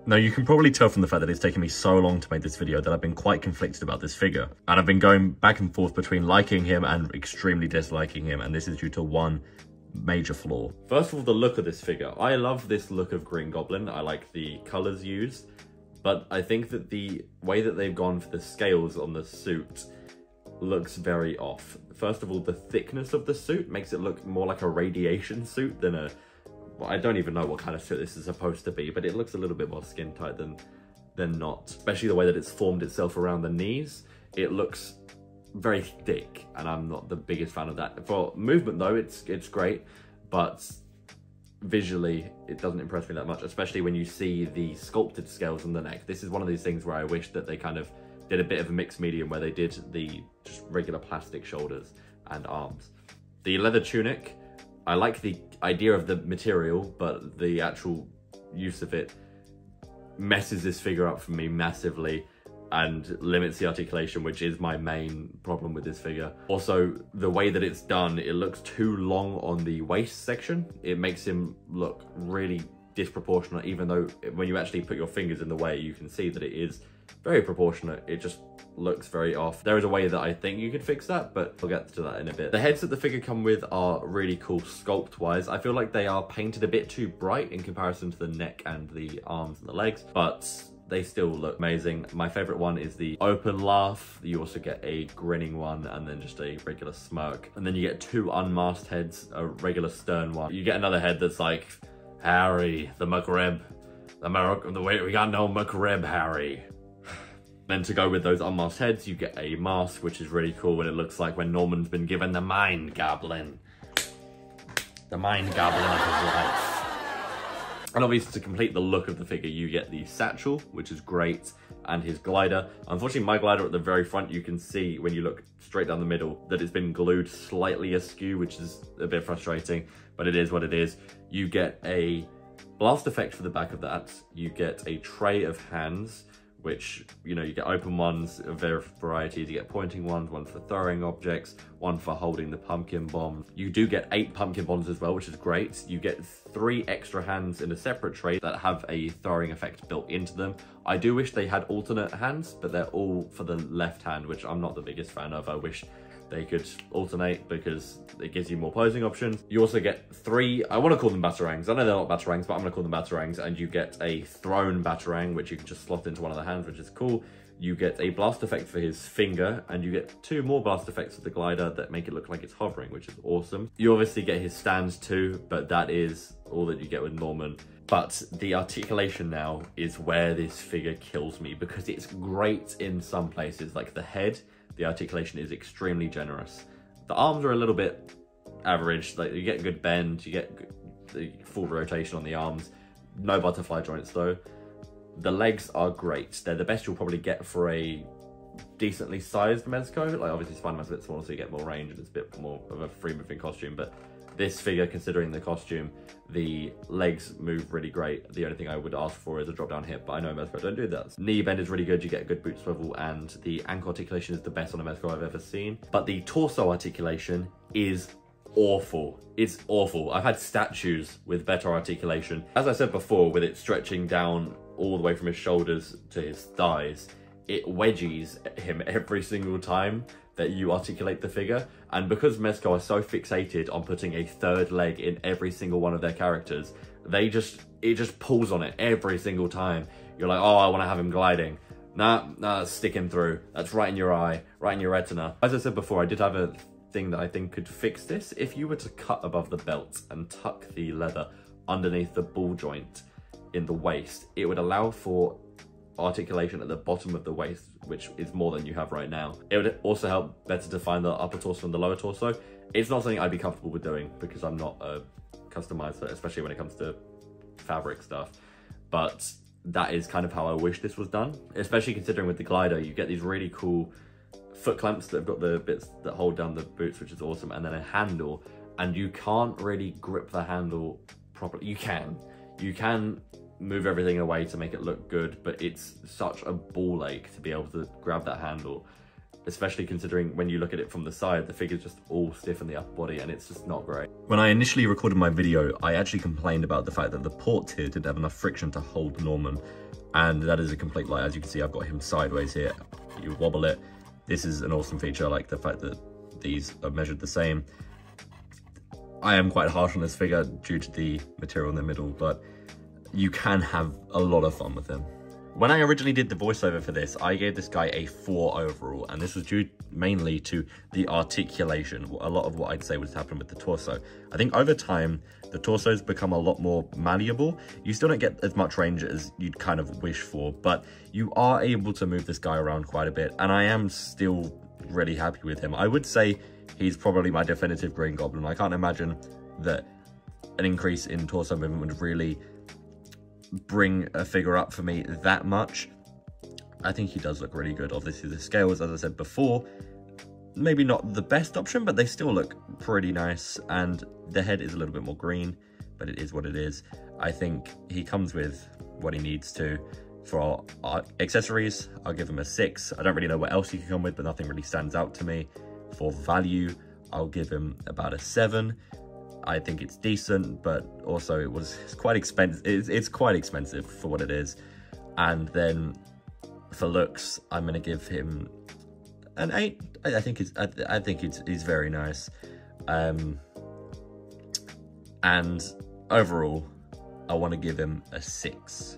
Now, you can probably tell from the fact that it's taken me so long to make this video that I've been quite conflicted about this figure. And I've been going back and forth between liking him and extremely disliking him, and this is due to one major flaw. First of all, the look of this figure. I love this look of Green Goblin. I like the colours used, but I think that the way that they've gone for the scales on the suit looks very off. First of all, the thickness of the suit makes it look more like a radiation suit than a... Well, I don't even know what kind of suit this is supposed to be, but it looks a little bit more skin tight than not. Especially the way that it's formed itself around the knees. It looks very thick, and I'm not the biggest fan of that. For movement though, it's great, but visually it doesn't impress me that much, especially when you see the sculpted scales on the neck. This is one of these things where I wish that they kind of did a bit of a mixed medium where they did the just regular plastic shoulders and arms. The leather tunic, I like the idea of the material, but the actual use of it messes this figure up for me massively and limits the articulation, which is my main problem with this figure. Also, the way that it's done, it looks too long on the waist section. It makes him look really disproportionate, even though when you actually put your fingers in the way, you can see that it is very proportionate. It just looks very off. There is a way that I think you could fix that, but we'll get to that in a bit. The heads that the figure come with are really cool sculpt wise. I feel like they are painted a bit too bright in comparison to the neck and the arms and the legs, but they still look amazing. My favorite one is the open laugh. You also get a grinning one and then just a regular smirk. And then you get two unmasked heads, a regular stern one. You get another head that's like, Harry, the McRib. The way we got no McRib, Harry. Then to go with those unmasked heads, you get a mask, which is really cool, and it looks like when Norman's been given the Mind Goblin. The Mind Goblin of his life. And obviously, to complete the look of the figure, you get the satchel, which is great, and his glider. Unfortunately, my glider at the very front, you can see when you look straight down the middle that it's been glued slightly askew, which is a bit frustrating, but it is what it is. You get a blast effect for the back of that. You get a tray of hands, which, you know, you get open ones of various varieties. You get pointing ones, one for throwing objects, one for holding the pumpkin bomb. You do get 8 pumpkin bombs as well, which is great. You get 3 extra hands in a separate tray that have a throwing effect built into them. I do wish they had alternate hands, but they're all for the left hand, which I'm not the biggest fan of. I wish they could alternate because it gives you more posing options. You also get 3, I want to call them batarangs. I know they're not batarangs, but I'm going to call them batarangs. And you get a thrown batarang, which you can just slot into one of the hands, which is cool. You get a blast effect for his finger, and you get 2 more blast effects with the glider that make it look like it's hovering, which is awesome. You obviously get his stands too, but that is all that you get with Norman. But the articulation now is where this figure kills me, because it's great in some places, like the head. The articulation is extremely generous. The arms are a little bit average. Like, you get good bend, you get the full rotation on the arms. No butterfly joints though. The legs are great. They're the best you'll probably get for a decently sized Mezco. Like, obviously Spider-Man's a bit smaller, so you get more range and it's a bit more of a free moving costume. But this figure, considering the costume, the legs move really great. The only thing I would ask for is a drop down hip, but I know Mezco don't do that. Knee bend is really good, you get a good boot swivel, and the ankle articulation is the best on a Mezco I've ever seen. But the torso articulation is awful. It's awful. I've had statues with better articulation. As I said before, with it stretching down all the way from his shoulders to his thighs, it wedgies him every single time that you articulate the figure. And because Mezco are so fixated on putting a 3rd leg in every single one of their characters, it just pulls on it every single time. You're like, oh, I want to have him gliding. Nah, that's sticking through. That's right in your eye, right in your retina. As I said before, I did have a thing that I think could fix this. If you were to cut above the belt and tuck the leather underneath the ball joint in the waist, it would allow for articulation at the bottom of the waist, which is more than you have right now. It would also help better define the upper torso and the lower torso. It's not something I'd be comfortable with doing because I'm not a customizer, especially when it comes to fabric stuff. But that is kind of how I wish this was done, especially considering with the glider, you get these really cool foot clamps that have got the bits that hold down the boots, which is awesome, and then a handle, and you can't really grip the handle properly. You can move everything away to make it look good, but it's such a ball ache to be able to grab that handle, especially considering when you look at it from the side, the figure's just all stiff in the upper body and it's just not great. When I initially recorded my video, I actually complained about the fact that the port here didn't have enough friction to hold Norman, And that is a complete lie. As you can see, I've got him sideways here. You wobble it. This is an awesome feature. I like the fact that these are measured the same. I am quite harsh on this figure due to the material in the middle, but you can have a lot of fun with him. When I originally did the voiceover for this, I gave this guy a 4 overall, and this was due mainly to the articulation. A lot of what I'd say was happening with the torso. I think over time, the torso's become a lot more malleable. You still don't get as much range as you'd kind of wish for, but you are able to move this guy around quite a bit, and I am still really happy with him. I would say he's probably my definitive Green Goblin. I can't imagine that an increase in torso movement would really bring a figure up for me that much. I think he does look really good. Obviously the scales, as I said before, maybe not the best option, but they still look pretty nice, and the head is a little bit more green, but it is what it is. I think he comes with what he needs to. For our accessories, I'll give him a 6. I don't really know what else he can come with, but nothing really stands out to me. For value, I'll give him about a 7. I think it's decent, but also it's quite expensive. It's quite expensive for what it is. And then for looks, I'm gonna give him an 8. I think he's very nice. And overall, I want to give him a 6.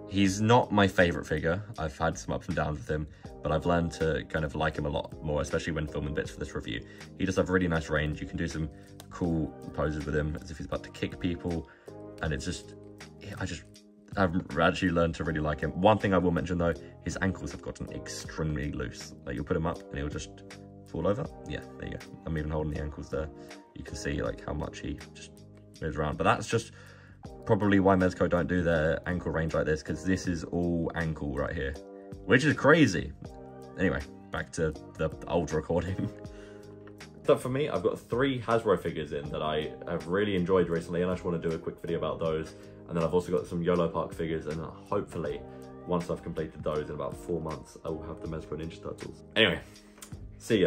He's not my favorite figure. I've had some ups and downs with him, but I've learned to kind of like him a lot more, especially when filming bits for this review. He does have really nice range. You can do some cool poses with him as if he's about to kick people, and it's just, I've actually learned to really like him. One thing I will mention though, his ankles have gotten extremely loose. Like, you'll put him up and he'll just fall over. Yeah, there you go. I'm even holding the ankles there. You can see like how much he just moves around, but that's just probably why Mezco don't do their ankle range like this, because this is all ankle right here, which is crazy. Anyway, back to the old recording. So for me, I've got 3 Hasbro figures in that I have really enjoyed recently, and I just want to do a quick video about those. And then I've also got some YOLO Park figures, and hopefully, once I've completed those in about 4 months, I will have the Mezco Ninja Turtles. Anyway, see ya.